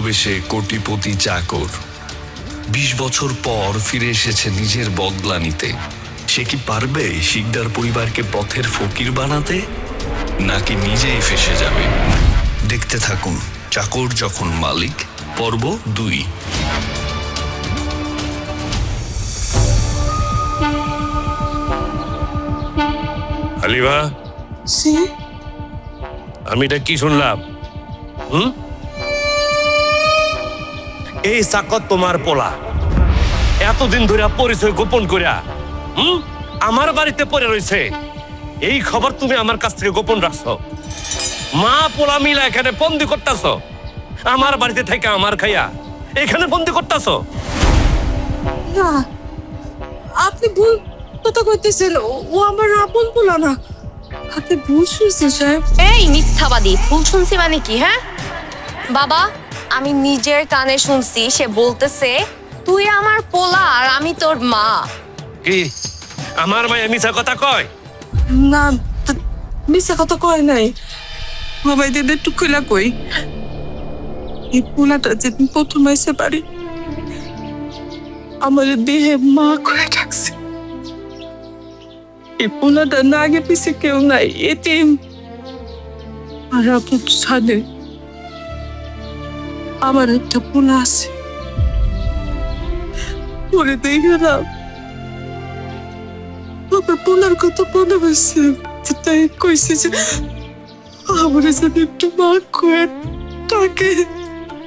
ভালোবেসে কোটিপতি চাকর ২০ বছর পর ফিরে এসেছে নিজের বদলা নিতে। সে কি পারবে শিকদার পরিবারকে পথের ফকির বানাতে, নাকি নিজেই ফেসে যাবে? দেখতে থাকুন চাকর যখন মালিক, পর্ব ২। হালিমা, আমি এটা কি শুনলাম? এই চাকর তোমার পোলা এতদিন ধরে পরিচয় গোপন করিয়া আমার বাড়িতে পড়ে রয়েছে, এই খবর তুমি আমার কাছ থেকে গোপন রাখছো। মা পোলা মিলা এখানে বন্দি করতেছ, আমার বাড়িতে থেকে আমার খাইয়া এখানে বন্দি করতেছ। না, আপনি ভুল কথা কইতেছেন। ও আমার আপন পোলা না। আপনি ভুল শুনছেন সাহেব। এই মিথ্যাবাদী, ভুল শুনছি মানে কি? হ্যাঁ বাবা, আমি নিজের কানে শুনছি, সে বলতেছে তুই আমার পোলা আর আমি তোর মা। কি আমার মায়া মিছা কথা কয়? না, মিশা কথা কয় নাই। বাবা দিদি একটু খুলা কই, এই পোলাটা যেদিন প্রথম এসে পারি আমার দেহে মা করে ডাকছে। এই পোলাটা না আগে পিছে কেউ নাই, এতিম। আর আপনি তো জানেন আমার একটা পোলা আছে, পরে দেখে না আমার পোলার কথা মনে হয়েছে, তাই কইছে যে আমার যেন একটু মা করে তাকে,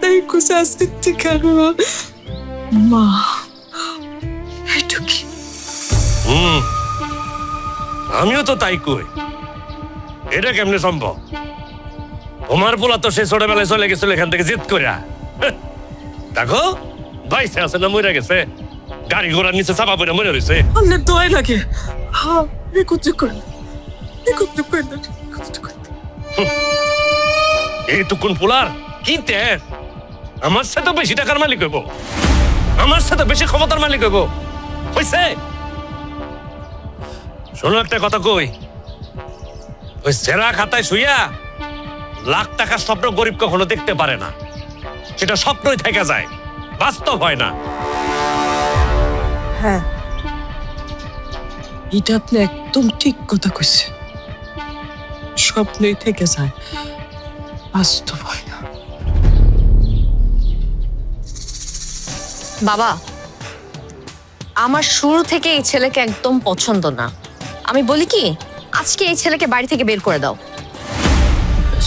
তাই কইছে আজকে থেকে মা একটু কি। আমিও তো তাই কই, এটা কেমনে সম্ভব? তোমার পোলা তো সে ছোটবেলায় চলে গেছিল এখান থেকে জিদ করিয়া। দেখো বাইসে আছে না মরে গেছে, গাড়ি ঘোড়ার নিচে চাপা পড়ে মরে রয়েছে। আমার দয় লাগে। হ্যাঁ, একত্রে করেন, একত্রে করেন, একত্রে করেন। এইটুকুন পোলার কি তেজ? আমার সাথে বেশি টাকার মালিক হইব, আমার সাথে বেশি ক্ষমতার মালিক হইব, হইছে? শোনো একটা কথা কই, ওই সেরা খাতায় শুইয়া লাখ টাকার স্বপ্ন গরিব কখনো দেখতে পারে না, সেটা স্বপ্নই থেকে যায়, বাস্তব হয় না। হ্যাঁ, এটা আপনি একদম ঠিক কথা কইছেন। স্বপ্নই থেকে যায়, বাস্তব হয় না। বাবা, আমার শুরু থেকে এই ছেলেকে একদম পছন্দ না। আমি বলি কি, আজকে এই ছেলেকে বাড়ি থেকে বের করে দাও।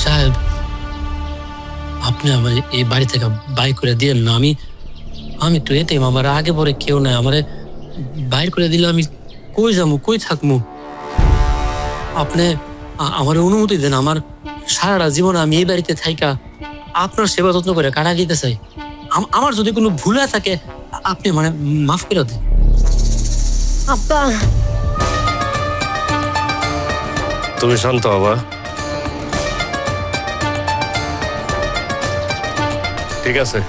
সাহেব, আপনি আমার এই বাড়ি থেকে বাইর করে দিয়েন না। আমি তো এতে আমার আগে পরে কেউ নাই, আমারে বাইর করে দিলে আমি কই যাবো, কই থাকবো? আপনি আমার অনুমতি দেন, আমার সারাটা জীবন আমি এই বাড়িতে থাইকা আপনার সেবা যত্ন করে কাটা দিতে চাই। আমার যদি কোনো ভুল থাকে আপনি মানে মাফ করে দেন। আব্বা, তুমি শান্ত হবা, ঠিক আছে?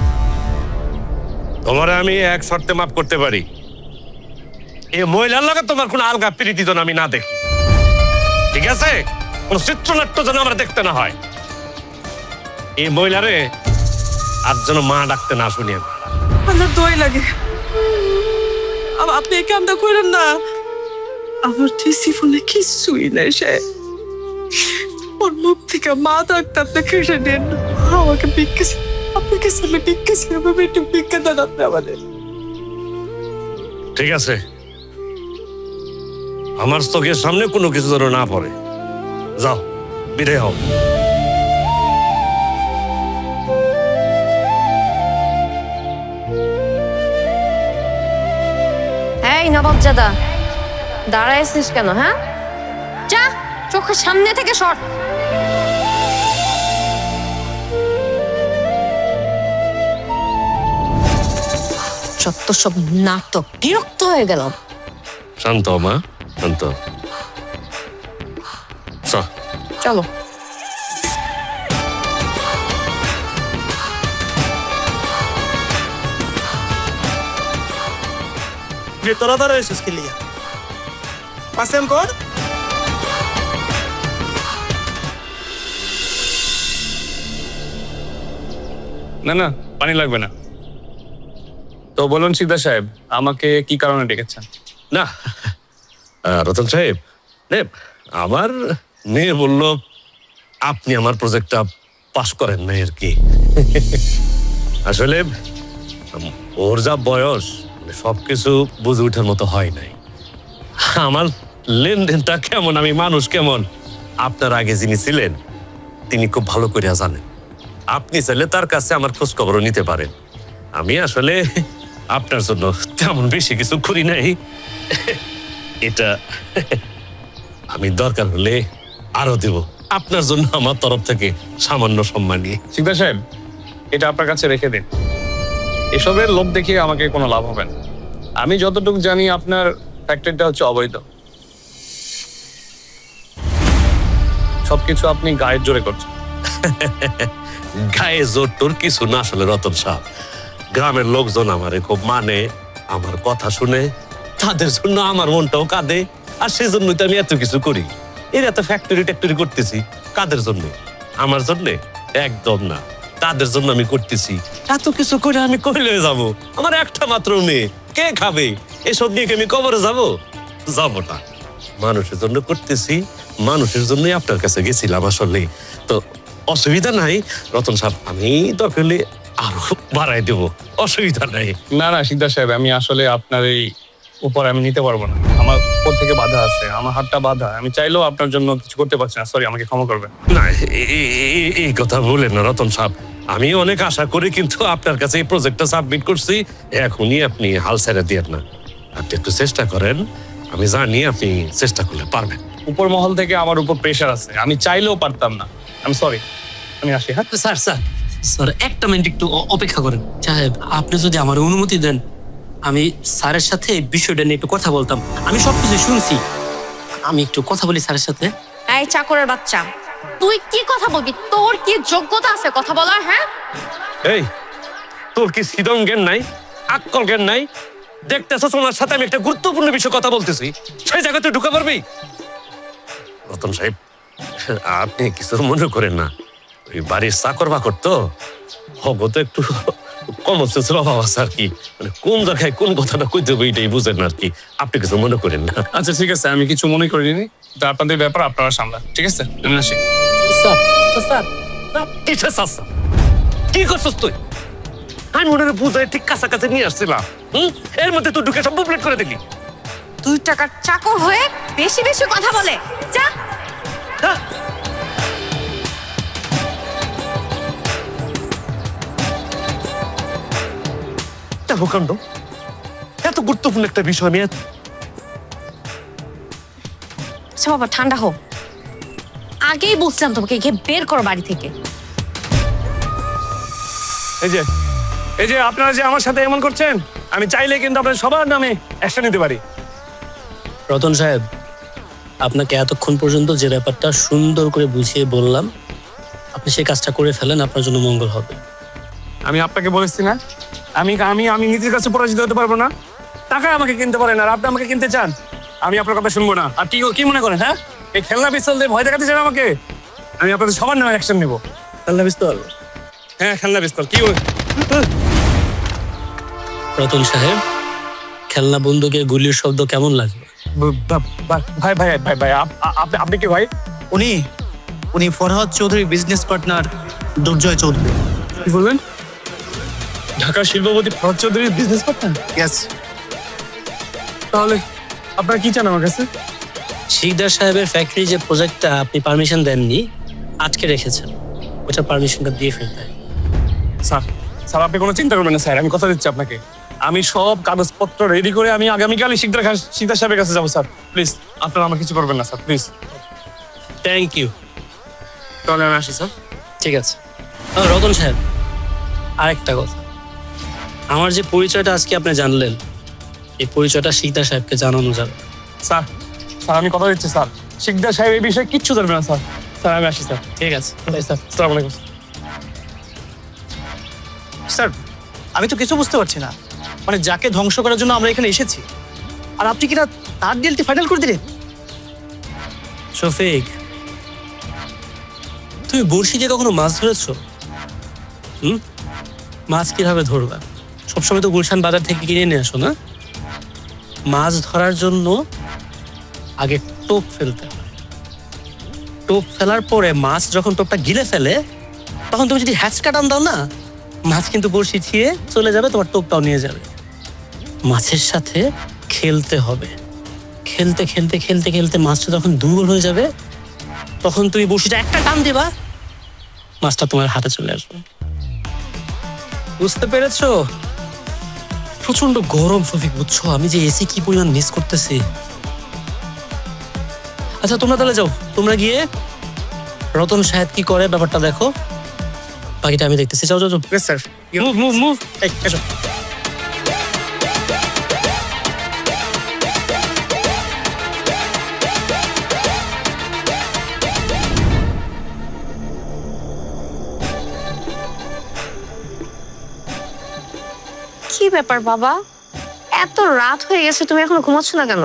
তোমারে আমি এক শর্তে মাফ করতে পারি, এই মহিলার লগে তোমার কোনো আলগা প্রীতি যেন আমি না দেখি, ঠিক আছে? কোন চিত্রনাট্য যেন আমরা দেখতে না হয়। এই মহিলারে আর যেন মা ডাকতে না শুনি আমি। আমার দয় লাগে। আপনি এই কামটা করেন না। আমার তো জীবনে কিছুই নাই সে। ওর মুখ থেকে মা ডাকতে আপনি কেটে নেন। আমাকে ভিক্ষা, আপনাকে সামনে ভিক্ষা ছিল, একটু ভিক্ষা দেন আপনি আমাদের। ঠিক আছে, আমার চোখের সামনে কোনো কিছু যেন না পড়ে। যাও, বিদায় হও। এই নবাবজাদা, দাঁড়াইছিস কেন? হ্যাঁ, যা, চোখের সামনে থেকে সর। যত সব নাটক, বিরক্ত হয়ে গেলাম। শান্ত হও মা, শান্ত। চলো। তোরা ধরো এসেছিস কে লিয়া? পাসেম কর। না না পানি লাগবে না। তো বলুন সিকদার সাহেব, আমাকে কি কারণে ডেকেছেন? না রতন সাহেব, নে, আমার মেয়ে বলল আপনি আমার প্রজেক্টটা পাস করেন নাই আর কি। আসলে ওর যা বয়স, সবকিছু বুঝে ওঠার মতো হয় নাই। আমার লেনদেনটা কেমন, আমি মানুষ কেমন, আপনার আগে যিনি ছিলেন তিনি খুব ভালো করে জানেন। আপনি চাইলে তার কাছে আমার খোঁজ খবরও নিতে পারেন। আমি আসলে আপনার জন্য তেমন বেশি কিছু করি নাই। এটা আমি দরকার হলে আরো দেব আপনার জন্য, আমার তরফ থেকে সামান্য সম্মানী। সিকদার সাহেব, এটা আপনার কাছে রেখে দিন। এসবের লোভ দেখিয়ে আমাকে কোনো লাভ হবে না। আমি যতটুকু জানি আপনার ফ্যাক্টরিটা হচ্ছে অবৈধ। সবকিছু আপনি গায়ের জোরে করছেন। গায়ে জোর টোর কিছু না আসলে রতন সাহেব, গ্রামের লোকজন আমারে খুব মানে, আমার কথা শুনে, তাদের জন্য আমার মনটাও কাঁদে, আর সেজন্যই তো আমি এত কিছু করি। এর এত ফ্যাক্টরি ট্যাক্টরি করতেছি কাদের জন্য? আমার জন্য? একদম না, তাদের জন্য আমি করতেছি। এত কিছু করে আমি কইলে যাবো? আমার একটা মাত্র মেয়ে, কে খাবে? এসব নিয়ে কি আমি কবরে যাবো? যাবো না। মানুষের জন্য করতেছি, মানুষের জন্যই আপনার কাছে গেছিলাম আসলে। তো অসুবিধা নাই রতন সাহেব, আমি দরকার হলে আরো বাড়াই দেবো, অসুবিধা নাই। না না সিকদার সাহেব, আমি আসলে আপনার এই উপর আমি নিতে পারবো না। আমার উপর থেকে বাধা আছে, আমার হাতটা বাধা। আমি চাইলেও আপনার জন্য কিছু করতে পারছি না। সরি, আমাকে ক্ষমা করবেন। না, এই কথা বলেন না রতন সাহেব। আমি অনেক আশা করি কিন্তু আপনার কাছে এই প্রজেক্টটা সাবমিট করছি, এখনই আপনি হাল ছেড়ে দিয়ে না। আপনি একটু চেষ্টা করেন, আমি জানি আপনি চেষ্টা করলে পারবেন। উপর মহল থেকে আমার উপর প্রেশার আছে, আমি চাইলেও পারতাম না। আমি সরি, আমি আসি। হ্যাঁ স্যার স্যার স্যার, একটা মিনিট একটু অপেক্ষা করেন। সাহেব, আপনি যদি আমার অনুমতি দেন, আমি স্যারের সাথে এই বিষয়টা নিয়ে একটু কথা বলতাম। আমি সবকিছু শুনছি, আমি একটু কথা বলি স্যারের সাথে। এই চাকরের বাচ্চা, তুই কি কথা বলবি? তোর কি যোগ্যতা আছে কথা বলার? হ্যাঁ, এই, তোর কি সিদম জ্ঞান নাই, আক্কল জ্ঞান নাই? দেখতেছস ওনার সাথে আমি একটা গুরুত্বপূর্ণ বিষয় কথা বলতেছি, সেই জায়গায় তুই ঢুকে পারবি? রতন সাহেব, আপনি কিছু মনে করেন না, ওই বাড়ির চাকর বাকর তো হগত একটু কমন সেন্সের অভাব আছে আর কি। মানে কোন জায়গায় কোন কথাটা কইতে হবে এটাই বুঝেন না আর কি। আপনি কিছু মনে করেন না। আচ্ছা ঠিক আছে, আমি কিছু মনে করিনি। তো আপনাদের ব্যাপার আপনারা সামলান, ঠিক আছে? আমি আসি। স্যার স্যার, কিসের চাচা? কি করছিস তুই? আমি মনে হয় বুঝাই ঠিক কাছাকাছি নিয়ে আসছিলাম। এর মধ্যে তুই ঢুকে সব বুকলেট করে দিলি। 2 টাকার চাকর হয়ে বেশি বেশি কথা বলে। যা। হ্যাঁ? দেখো কাণ্ড, এত গুরুত্বপূর্ণ একটা বিষয় আমি আচ্ছা বাবা, ঠান্ডা হোক। আগেই বলছিলাম তোমাকে, গিয়ে বের করো বাড়ি থেকে। এই যে আপনারা যে আমার সাথে এমন করছেন, আমি চাইলে কিন্তু আপনার সবার নামে অ্যাকশন নিতে পারি। রতন সাহেব, আপনাকে এতক্ষণ পর্যন্ত যে ব্যাপারটা সুন্দর করে বুঝিয়ে বললাম, আপনি সেই কাজটা করে ফেলেন, আপনার জন্য মঙ্গল হবে। আমি আপনাকে বলেছি না, আমি আমি আমি নিজের কাছে পরাজিত হতে পারবো না। টাকা আমাকে কিনতে পারেন, আর আপনি আমাকে কিনতে চান, আমি আপনার কথা শুনবো না। আর কি মনে করেন? হ্যাঁ, এই খেলনা পিস্তল দিয়ে ভয় দেখাতে চান আমাকে? আমি আপনাদের সবার নামে অ্যাকশন নেবো। খেলনা পিস্তল? হ্যাঁ, খেলনা পিস্তল। কি রতন সাহেব, খেলনা বন্দুকের গুলির শব্দ কেমন লাগবে? ভাই ভাই ভাই ভাই, আপনি কি ভাই? উনি ফরহাদ চৌধুরী বিজনেস পার্টনার দুর্জয় চৌধুরী। কি বলবেন? ঢাকা শিল্পপতি ফরহাদ চৌধুরীর বিজনেস পার্টনার? ইয়েস। তাহলে আপনারা কি চান আমার কাছে? শিকদার সাহেবের ফ্যাক্টরি যে প্রজেক্টটা আপনি পারমিশন দেননি, আটকে রেখেছেন, ওটা পারমিশনটা দিয়ে ফেলতে। স্যার আপনি কোনো চিন্তা করবেন না স্যার, আমি কথা দিচ্ছি আপনাকে। আমি সব কাগজপত্র রেডি করে আমি আগামীকালই শিকদার সাহেবের কাছে যাবো স্যার। প্লিজ আপনারা আমার কিছু করবেন না স্যার, প্লিজ। Thank you. তাহলে আমি আসি স্যার। ঠিক আছে। রতন সাহেব, আরেকটা কথা, আমার যে পরিচয়টা আজকে আপনি জানলেন, এই পরিচয়টা শিকদার সাহেবকে জানানো যাবে। স্যার আমি কথা দিচ্ছি স্যার, শিকদার সাহেব এই বিষয়ে কিচ্ছু জানবে না স্যার। স্যার আমি আসি স্যার। ঠিক আছে স্যার, আসসালামু আলাইকুম। স্যার, আমি তো কিছু বুঝতে পারছি না। মানে যাকে ধ্বংস করার জন্য আমরা এখানে এসেছি, আর আপনি কিনা তার ডিলটি ফাইনাল করে দিলেন? শফিক, তুমি বড়শি দিয়ে কখনো মাছ ধরেছো? মাছ কিভাবে ধরবা? সবসময় তো গুলশান বাজার থেকে কিনে নিয়ে আসো না? মাছ ধরার জন্য আগে টোপ ফেলতে হয়। টোপ ফেলার পরে মাছ যখন টোপটা গিলে ফেলে, তখন তুমি যদি হ্যাচকা টান দাও না, মাছ কিন্তু বড়শি ছিঁড়ে চলে যাবে, তোমার টোপটাও নিয়ে যাবে। মাছের সাথে খেলতে হবে। খেলতে খেলতে খেলতে খেলতে মাছটা যখন দুর্বল হয়ে যাবে, তখন তুমি বড়শিটা একটা টান দিবা, মাছটা তোমার হাতে চলে আসবে। বুঝতে পেরেছো? প্রচন্ড গরম শফিক, বুঝছো? আমি যে এসি কি পরিমাণ মিস করতেছি। আচ্ছা তোমরা তাহলে যাও, তোমরা গিয়ে রতন সাহেব কি করে ব্যাপারটা দেখো, বাকিটা আমি দেখতেছি। যাও যাও যাও। Yes, sir. Move move move. এই, এসো। কি ব্যাপার বাবা, এত রাত হয়ে গেছে, তুমি এখনো ঘুমাচ্ছ না কেন?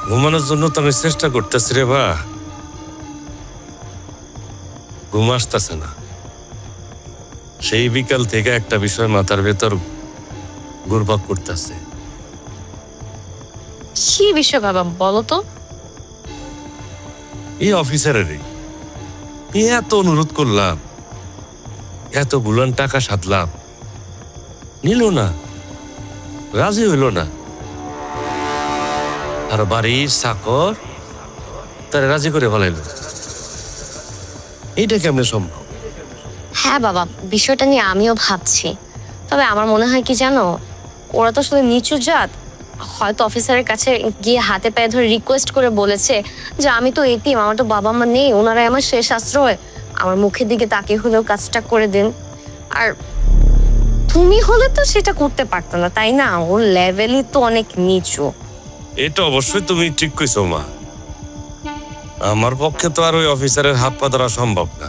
ঘুমানোর জন্য তো আমি চেষ্টা করতেছি রে বা, ঘুম আসতেছে না। সেই বিকাল থেকে একটা বিষয় মাথার ভেতর ঘুরপাক করতেছে। কি বিষয় বাবা, বলো তো। এই অফিসারেরই এত অনুরোধ করলাম, এত বুলান টাকা সাধলাম, নিল না, রাজি হইল না। আর বাড়ির চাকর তারা রাজি করে ফেলাইল। এইটা কেমনে সম্ভব? হ্যাঁ বাবা, বিষয়টা নিয়ে আমিও ভাবছি। তবে আমার মনে হয় কি জানো, ওরা তো আসলে নিচু জাত। হয়তো অফিসারের কাছে গিয়ে হাতে পায়ে ধরে রিকোয়েস্ট করে বলেছে যে আমি তো এতিম, আমার তো বাবা মা নেই, ওনারাই আমার শেষ আশ্রয়, আমার মুখের দিকে তাকিয়ে হলেও কাজটা করে দিন। আর তুমি হলে তো সেটা করতে পারতো না, তাই না? ওর লেভেলই তো অনেক নিচু। এটা অবশ্যই তুমি ঠিক কইছো মা। আমার পক্ষে তো আর ওই অফিসারের হাত পা ধরা সম্ভব না।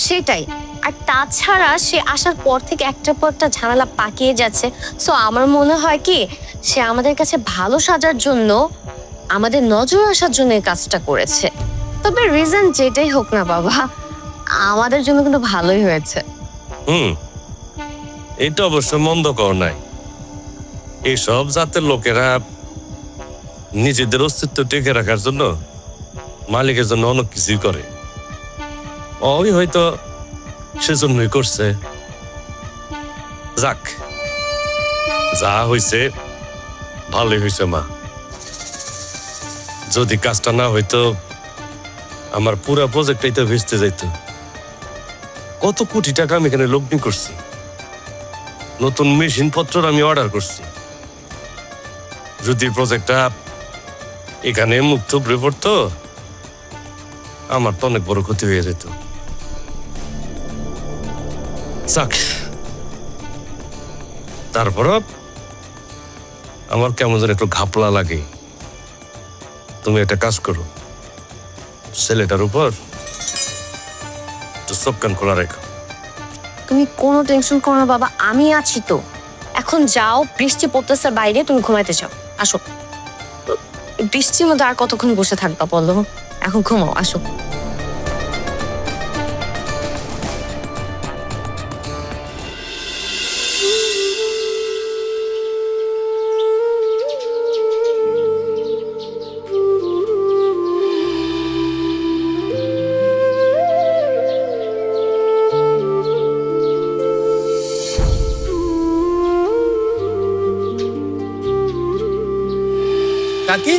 সেটাই। আর তাছাড়া সে আসার পর থেকে একটার পর একটা ঝামেলা পাকিয়ে যাচ্ছে। সো আমার মনে হয় কি, সে আমাদের কাছে ভালো সাজার জন্য, আমাদের নজর আসার জন্য এই কাজটা করেছে। তবে রিজন যেটাই হোক না বাবা, আমাদের জন্য কিন্তু ভালোই হয়েছে। এটা অবশ্য মন্দ কর নাই। এইসব জাতের লোকেরা নিজেদের অস্তিত্ব টেকে রাখার জন্য মালিকের জন্য অনেক কিছুই করে। ওই হয়তো সেজন্যই করছে। যাক, যা হইছে ভালোই হইছে মা। যদি কাজটা না হইতো, আমার পুরা প্রজেক্টটাই তো ভেস্তে যাইত। কত কোটি টাকা আমি এখানে লগ্নি করছি, নতুন মেশিন পত্র আমি অর্ডার করছি। যদি প্রজেক্টটা এখানে মুক্ত উপরে পড়তো, আমার তো অনেক বড় ক্ষতি হয়ে যেত। যাক, তারপরও আমার কেমন যেন একটু ঘাপলা লাগে। তুমি একটা কাজ করো, ছেলেটার উপর তো চোখ কান খোলা রেখো। তুমি কোনো টেনশন করো না বাবা, আমি আছি তো। এখন যাও, বৃষ্টি পড়তেছে বাইরে, তুমি ঘুমাইতে চাও, আসো। বৃষ্টির মধ্যে আর কতক্ষণ বসে থাকবা বলো? এখন ঘুমাও, আসো। কাকি,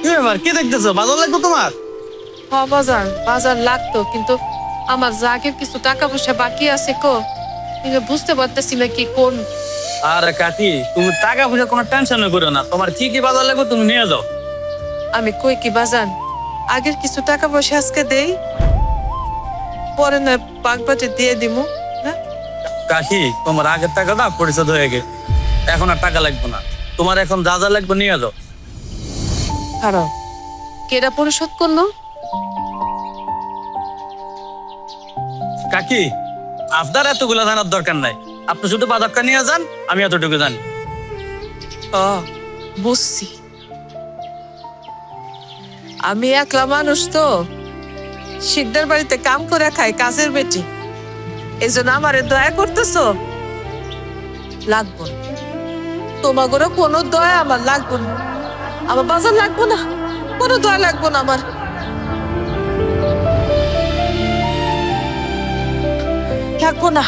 কি ব্যাপার? কি দেখতেছো? ভালো লাগতো তোমার? বাজার বাজার লাগতো, কিন্তু আমার জাগের কিছু টাকা পয়সা বাকি আছে কো, কিন্তু বুঝতে পারতেছি না কি কোন। আরে কাকি, তুমি টাকা পয়সা কোনো টেনশন করো না, তোমার কি কি বাজার লাগবে তুমি নিয়ে যাও। আমি কই কি বাজান, আগের কিছু টাকা পয়সা আজকে দেই, পরে না বাগবাটে দিয়ে দিমু। হ্যাঁ, কাকি, তোমার আগের টাকাটা পরিশোধ হয়ে গেছে, এখন আর টাকা লাগবে না। তোমার এখন যা যা লাগবে নিয়ে যাও। খারাপ কেডা পরিশোধ করলো? কাকি, আপনার এতগুলো জানার দরকার নাই, আপনি শুধু বাজারটা নিয়ে যান, আমি এতটুকু জানি। বুঝছি, আমি একলা মানুষ তো, সিদ্ধার বাড়িতে কাম করে খাই, কাজের বেটি। এই জন্য আমারে দয়া করতেছো? লাগবো না। তোমাগরও কোনো দয়া আমার লাগবো না। আমার বাজার লাগবো না, কোনো দয়া লাগবো না আমার। লাগবো না।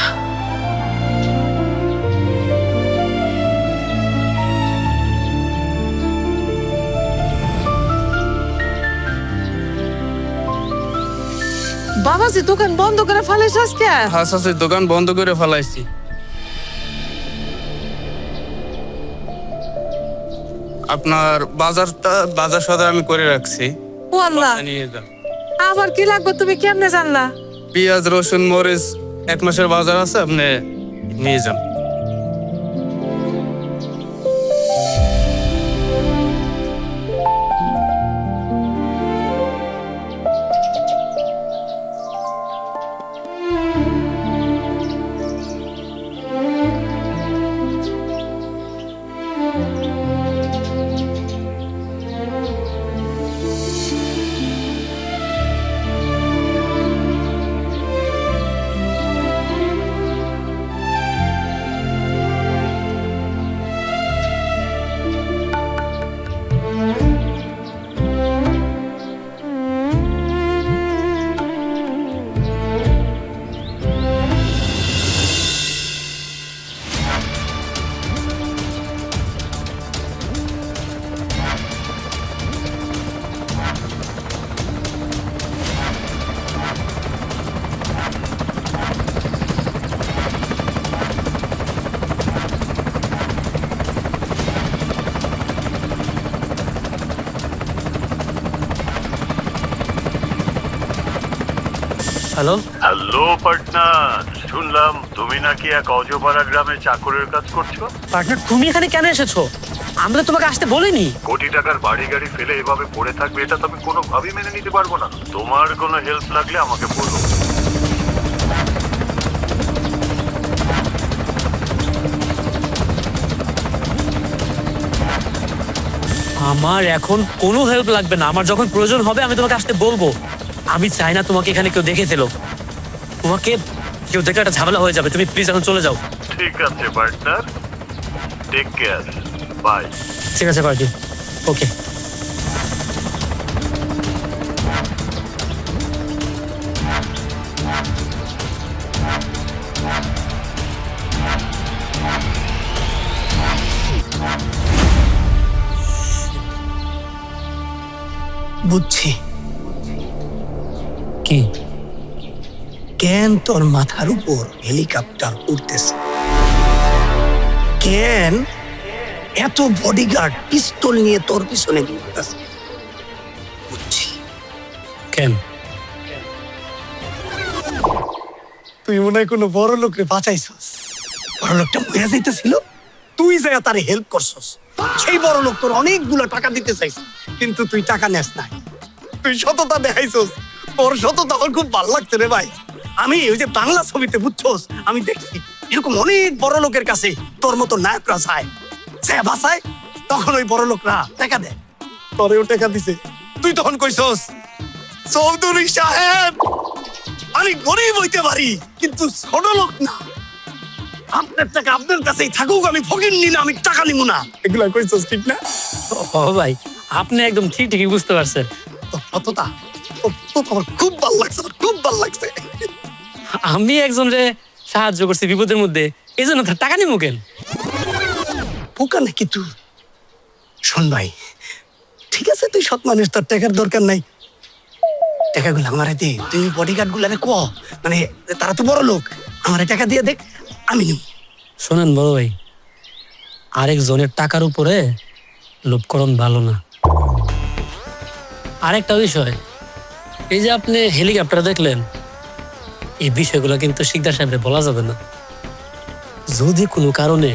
বাবাজি দোকান বন্ধ করে ফেলেছ আজকে? হ্যাঁ চাচি, দোকান বন্ধ করে ফেলাইছি। আপনার বাজার সদা আমি করে রাখছি, ও আল্লাহ, নিয়ে যান। আবার কি লাগবে তুমি কেমনে জানলা? পেঁয়াজ, রসুন, মরিচ 1 মাসের বাজার আছে, আপনি নিয়ে যান। হ্যালো, হ্যালো পার্টনার, শুনলাম তুমি নাকি এক অজপাড়া গ্রামে চাকরের কাজ করছো। পার্টনার তুমি এখানে কেন এসেছো? আমরা তোমাকে আসতে বলিনি। কোটি টাকার বাড়ি গাড়ি ফেলে এভাবে পড়ে থাকবে, এটা তো আমি কোনোভাবেই মেনে নিতে পারবো না। তোমার কোনো হেল্প লাগলে আমাকে বলো। আমার এখন কোনো হেল্প লাগবে না। আমার যখন প্রয়োজন হবে আমি তোমাকে আসতে বলবো। আমি চাই না তোমাকে এখানে কেউ দেখে ফেলো। তোমাকে কেউ দেখলে একটা ঝামেলা হয়ে যাবে। তুমি প্লিজ এখন চলে যাও। ঠিক আছে পার্টনার, টেক কেয়ার, বাই। ঠিক আছে পার্টি, ওকে। বুঝছি কি? কেন তোর মাথার উপর হেলিকপ্টার উঠতেছে? কেন এত বডিগার্ড পিস্তল নিয়ে তোর পিছনে ঘুরতেছে? বুঝছি। কেন? তুই মনে হয় কোনো বড় লোকরে বাঁচাইছস। বড় লোকটা মরে যাইতেছিল, তুই যাই তারে হেল্প করছস। সেই বড় লোক তোর অনেকগুলো টাকা দিতে চাইছে, কিন্তু তুই টাকা নেস নাই। তুই সততা দেখাইছস। তোর সততা আমার খুব ভালো লাগছে রে ভাই। আমি ওই যে বাংলা ছবিতে বুঝছস, আমি দেখছি এরকম অনেক বড় লোকের কাছে তোর মতো নায়করা যায়, সে বাসায়, তখন ওই বড় লোকরা টাকা দেয়। তোরেও টাকা দিছে, তুই তখন কইছস, চৌধুরী সাহেব আমি গরিব হইতে পারি কিন্তু ছোট লোক না, আপনার টাকা আপনার কাছেই থাকুক, আমি ফকির না, আমি টাকা নিব না। এগুলা কইছস ঠিক না? ও ভাই, আপনি একদম ঠিকই বুঝতে পারছেন। তোর সততা আমার খুব ভালো লাগছে, আমার খুব ভালো লাগছে। আমি একজনরে সাহায্য করছি বিপদের মধ্যে, এই জন্য তার টাকা নিবো কেন? পোকা নাকি তুই? শোন ভাই, ঠিক আছে তুই সৎ মানুষ, তোর টাকার দরকার নাই, টাকাগুলো আমারে দে। তুই বডিগার্ড গুলারে ক, মানে তারা তো বড় লোক, আমারে টাকা দিয়ে দেখ, আমি নিব। শোনেন বড় ভাই, আরেকজনের টাকার উপরে লোভ করন ভালো না। আরেকটা বিষয়, এই যে আপনি হেলিকপ্টার দেখলেন, এই বিষয়গুলো কিন্তু শিকদার সাহেবরে বলা যাবে না। যদি কোনো কারণে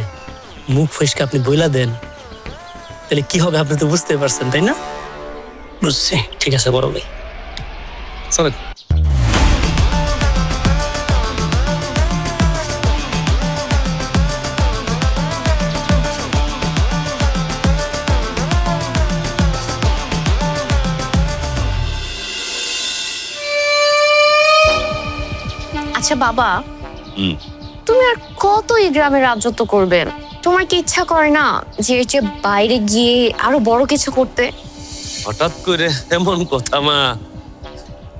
মুখ ফসকে আপনি বইলা দেন, তাহলে কি হবে আপনি তো বুঝতে পারছেন, তাই না? বুঝছি। ঠিক আছে বড় ভাই, চলেন। আচ্ছা বাবা, তুমি আর কত এই গ্রামে রাজত্ব করবে? তোমার কি ইচ্ছা করে না যে এর চেয়ে বাইরে গিয়ে আরো বড় কিছু করতে? হঠাৎ করে এমন কথা মা,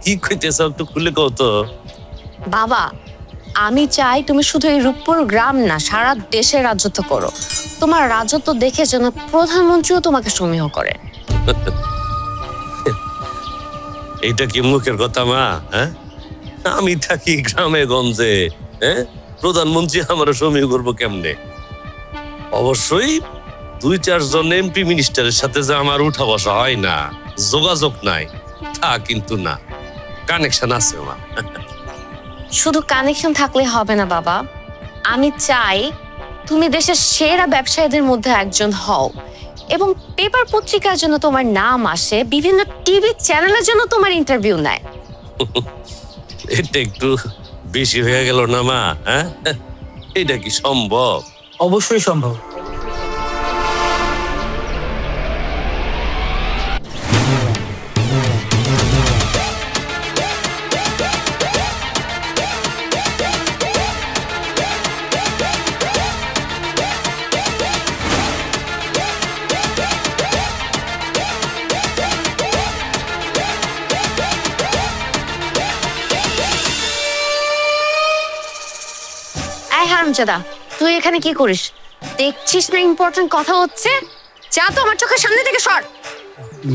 কি কইতেছ একটু খুলে কও তো। বাবা, আমি চাই তুমি শুধু এই রূপপুর গ্রাম না, সারা দেশে রাজত্ব করো। তোমার রাজত্ব দেখে যেন প্রধানমন্ত্রীও তোমাকে সমীহ করে। এইটা কি মুখের কথা মা? হ্যাঁ, আমি থাকি গ্রামে গঞ্জে, হ্যাঁ, প্রধানমন্ত্রী আমার সমীহ করবো কেমনে? অবশ্যই 2-4 জন এমপি মিনিস্টারের সাথে যে আমার উঠা বসা হয় না, যোগাযোগ নাই, তা কিন্তু না, কানেকশন আছে মা। শুধু কানেকশন থাকলে হবে না বাবা, আমি চাই তুমি দেশের সেরা ব্যবসায়ীদের মধ্যে একজন হও এবং পেপার পত্রিকার জন্য তোমার নাম আসে, বিভিন্ন টিভি চ্যানেলের জন্য তোমার ইন্টারভিউ নেয়। এটা একটু বেশি হয়ে গেল না মা? হ্যাঁ, এটা কি সম্ভব? অবশ্যই সম্ভব। এই হারামজাদা, তুই এখানে কি করিস? দেখছিস না ইম্পর্টেন্ট কথা হচ্ছে? যা তো আমার চোখের সামনে থেকে সর।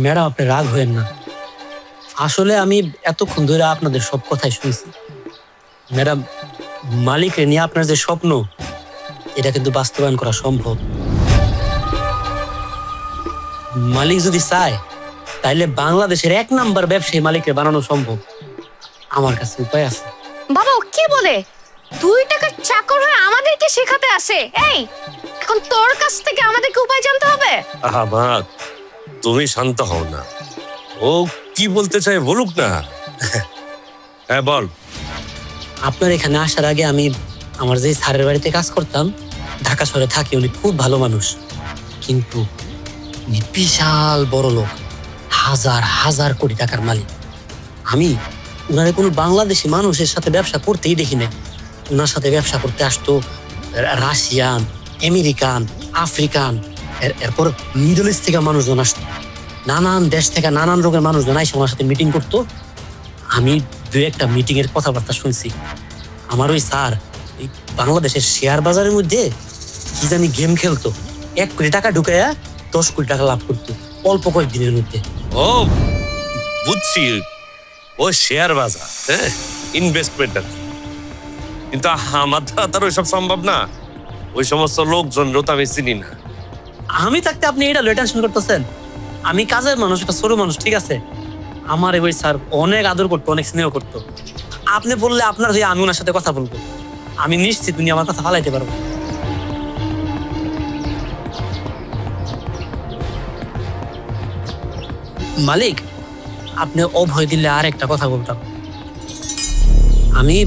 ম্যাডাম, আপনি রাগ হয়েন না। আসলে আমি এতক্ষণ ধরে আপনাদের সব কথাই শুনছি। ম্যাডাম, মালিককে নিয়ে আপনার যে স্বপ্ন, এটা কিন্তু বাস্তবায়ন করা সম্ভব। মালিক যদি চায় তাইলে বাংলাদেশের 1 নাম্বার ব্যবসায়ী মালিককে বানানো সম্ভব। আমার কাছে উপায় আছে। বাবা, ও কি বলে? 2 টাকার চাকর হয়ে আমাদেরকে শেখাতে আসে? এই, এখন তোর কাছ থেকে আমাদেরকে উপায় জানতে হবে? আহা মা, তুমি শান্ত হও না, ও কি বলতে চায় বলুক না। হ্যাঁ বল। আপনার এখানে আসার আগে আমি আমার যে স্যারের বাড়িতে কাজ করতাম, ঢাকা শহরে থাকি, উনি খুব ভালো মানুষ, কিন্তু উনি বিশাল বড় লোক, হাজার হাজার কোটি টাকার মালিক। আমি উনারে কোনো বাংলাদেশি মানুষের সাথে ব্যবসা করতেই দেখি না। উনার সাথে ব্যবসা করতে আসতো রাশিয়ান, আমেরিকান, আফ্রিকান, এরপর মিডল ইস্ট থেকে মানুষজন আসতো। নানান দেশ থেকে নানান রোগের মানুষজন এসে ওনার সাথে মিটিং করতো। আমি 2-1টা মিটিং এর কথাবার্তা শুনছি। আমার ওই স্যার এই বাংলাদেশের শেয়ার বাজারের মধ্যে কি জানি গেম খেলতো, 1 কোটি টাকা ঢুকাইয়া 10 কোটি টাকা লাভ করতো অল্প কয়েকদিনের মধ্যে। ও বুঝছি, ও শেয়ার বাজার, হ্যাঁ, ইনভেস্টমেন্ট। কিন্তু আমার দ্বারা তার ওইসব সম্ভব না, ওই সমস্ত লোকজনও তো আমি চিনি না। আমি থাকতে আপনি এটা টেনশন করতেছেন? আমি কাজের মানুষ, একটা ছোট মানুষ, ঠিক আছে? আমার ওই স্যার অনেক আদর করতো, অনেক স্নেহ করতো। আপনি বললে আপনার হয়ে আমি ওনার সাথে কথা বলবো। আমি নিশ্চিত উনি আমার কথা ফালাইতে পারবো। মালিক, আপনি অভয় দিলে আর একটা কথা বলতাম। আমি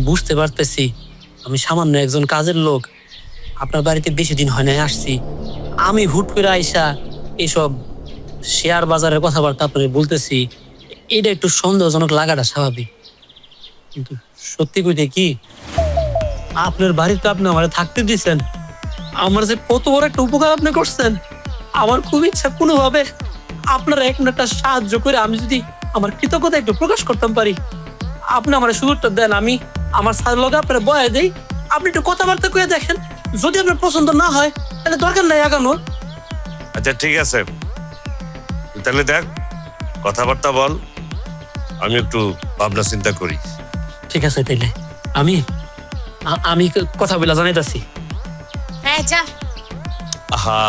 বুঝতে পারতেছি আমি সামান্য একজন কাজের লোক, আপনার বাড়িতে বেশি দিন হয় নাই আসছি। আমি হুট করে আইসা এসব শেয়ার বাজারের কথাবার্তা আপনাকে বলতেছি, এটা একটু সন্দেহজনক লাগাটা স্বাভাবিক। কিন্তু সত্যি কইতে কি, আপনার বাড়িতে আপনি আমার থাকতে দিচ্ছেন, আমার যে কত বড় একটা উপকার আপনি করছেন। আমার খুব ইচ্ছা কোনোভাবে আপনারা একটা সাহায্য করে আমি যদি আমার কৃতজ্ঞতা একটু প্রকাশ করতাম পারি। আপনি আমার সুযোগটা দেন, আমি আমার স্যার লগে আপনার বয়ে দেই, আপনি একটু কথাবার্তা করে দেখেন। যদি আপনার পছন্দ না হয় তাহলে দরকার নাই আগানো। আচ্ছা ঠিক আছে, তাহলে দেখ, কথাবার্তা বল, আমি একটু ভাবনা চিন্তা করি। ঠিক আছে, তাইলে আমি কথা বলে জানাইতাছি। হ্যাঁ, যা। আহা,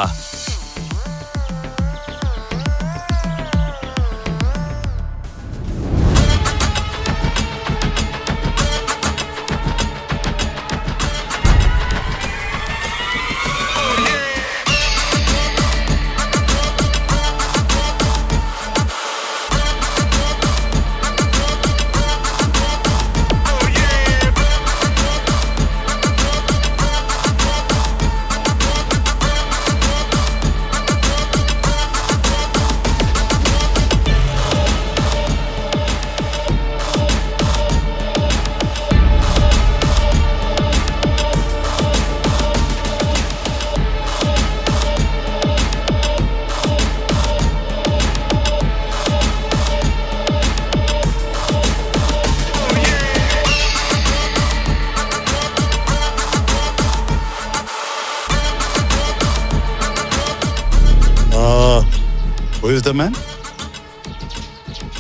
who is the man?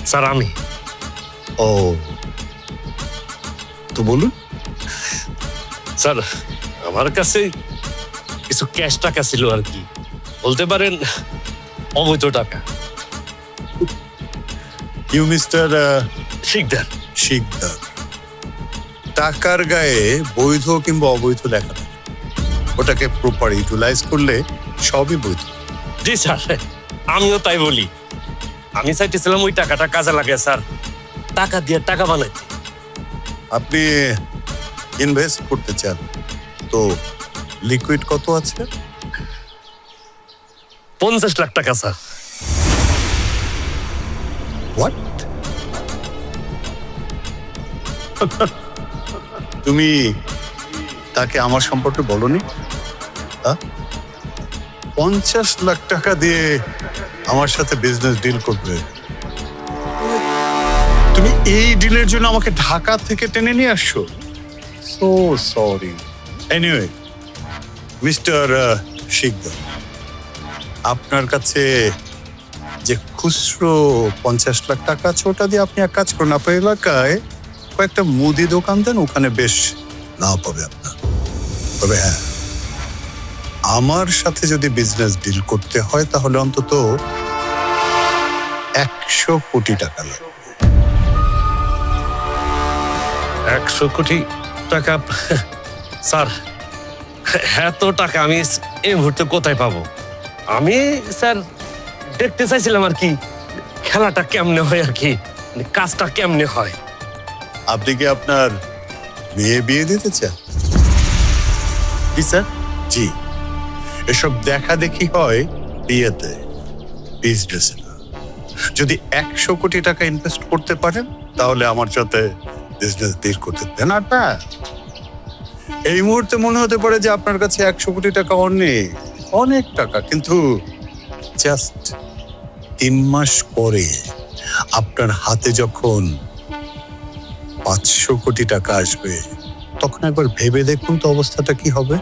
Sir আমি ও, তো বলুন। স্যার আমার কাছে কিছু ক্যাশ টাকা ছিল আর কি, বলতে পারেন অবৈধ টাকা। You mister Sikdar. শিকদার, টাকার গায়ে বৈধ কিংবা অবৈধ লেখা থাকে। ওটাকে প্রপার ইউটিলাইজ করলে সবই বৈধ। জি স্যার, আমিও তাই বলি। আমি চাইতেছিলাম ওই টাকাটা কাজে লাগে স্যার, টাকা দিয়ে টাকা বানাইতে। আপনি ইনভেস্ট করতে চান তো লিকুইড কত আছে? 50 লাখ টাকা স্যার। হোয়াট? তুমি তাকে আমার সম্পর্কে বলনি? 50 লাখ টাকা দিয়ে আমার সাথে বিজনেস ডিল করবে? তুমি এই ডিলের জন্য আমাকে ঢাকা থেকে টেনে নিয়ে আসছো? So sorry. Anyway, mister Shikdar, আপনার কাছে যে খুচরো 50 লাখ টাকা আছে, ওটা দিয়ে আপনি এক কাজ করুন, আপনার এলাকায় কয়েকটা মুদি দোকান দেন, ওখানে বেশ লাভ হবে আপনার। তবে হ্যাঁ, আমার সাথে যদি বিজনেস ডিল করতে হয় তাহলে অন্তত 100 কোটি টাকা লাগবে। 100 কোটি টাকা? স্যার এত টাকা আমি এই মুহূর্তে কোথায় পাবো? আমি স্যার দেখতে চাইছিলাম আর কি খেলাটা কেমনে হয়, আর কি কাজটা কেমনে হয়। আপনি কি আপনার মেয়ে বিয়ে দিতে চান? জি স্যার। জি, এসব দেখা দেখি হয় বিয়েতে, বিজনেসে না। যদি 100 কোটি টাকা ইনভেস্ট করতে পারেন তাহলে আমার সাথে বিজনেস ডিল করতে দেন। আর না, এই মুহূর্তে মনে হতে পারে যে আপনার কাছে 100 কোটি টাকা অনেক অনেক টাকা, কিন্তু জাস্ট 3 মাস পরে আপনার হাতে যখন 500 কোটি টাকা আসবে, তখন একবার ভেবে দেখুন তো অবস্থাটা কি হবে।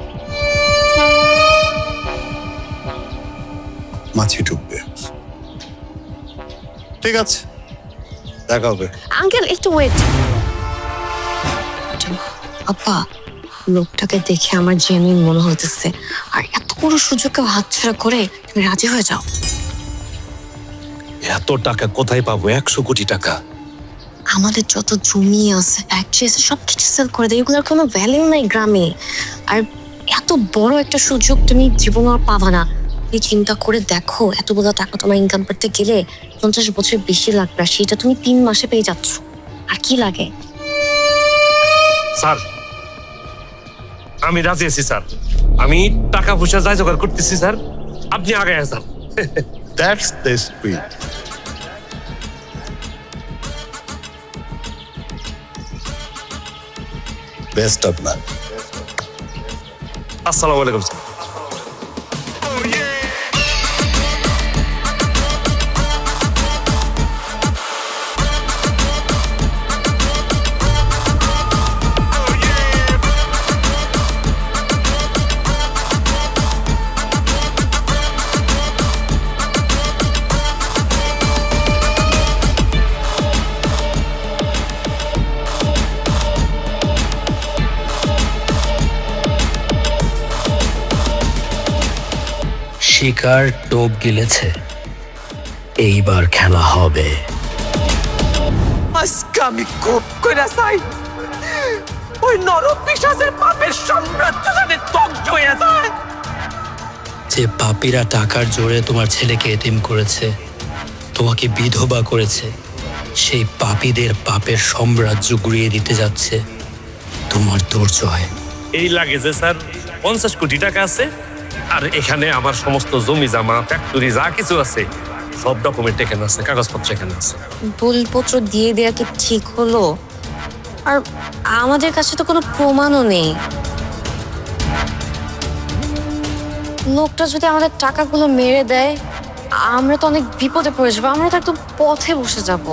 মাছি ঢুকবে। ঠিক আছে, দেখা হবে। আঙ্কেল একটু ওয়েট। আপা, লোকটাকে দেখে আমার জেনুইন মনে হতেছে, আর এত বড় সুযোগকে হাতছাড়া করে তুমি রাজি হয়ে যাও। এত টাকা কোথায় পাবো? 100 কোটি টাকা? আমাদের যত জমি আছে, ফ্যাক্টরি আছে, সবকিছু সেল করে দেয়, এগুলোর কোনো ভ্যালিউ নাই গ্রামে। আর এত বড় একটা সুযোগ তুমি জীবনে আর পাবা না। তুমি চিন্তা করে দেখো, এতগুলো টাকা তোমার ইনকাম করতে গেলে 50 বছর বেশি লাগবে, আর সেটা তুমি 3 মাসে পেয়ে যাচ্ছ। আর কি লাগে? স্যার আমি রাজি আছি স্যার, আমি টাকা পয়সা যাই জোগাড় করতেছি স্যার, আপনি আগে আসেন। That's the spirit. Best of luck. আসসালামু আলাইকুম স্যার। শিকার টোপ গিলেছে, এইবার খেলা হবে। আজকে আমি খুব করে চাই ওই নরক পিশাচের পাপের সাম্রাজ্য যেন ধ্বংস হয়ে যায়। যে পাপীরা টাকার জোরে তোমার ছেলেকে এতিম করেছে, তোমাকে বিধবা করেছে, সেই পাপীদের পাপের সাম্রাজ্য গুড়িয়ে দিতে যাচ্ছে তোমার দুর্জয়। এই লাগে যে স্যার 50 কোটি টাকা আছে, আর এখানে আমার সমস্ত জমি জামা ফ্যাক্টরি যা কিছু আছে সব ডকুমেন্ট এখানে আছে, কাগজপত্র এখানে আছে। দলিলপত্র দিয়ে দেয়া কি ঠিক হলো? আর আমাদের কাছে তো কোনো প্রমাণও নেই। লোকটা যদি আমাদের টাকাগুলো মেরে দেয়, আমরা তো অনেক বিপদে পড়ে যাবো, আমরা তো একদম পথে বসে যাব।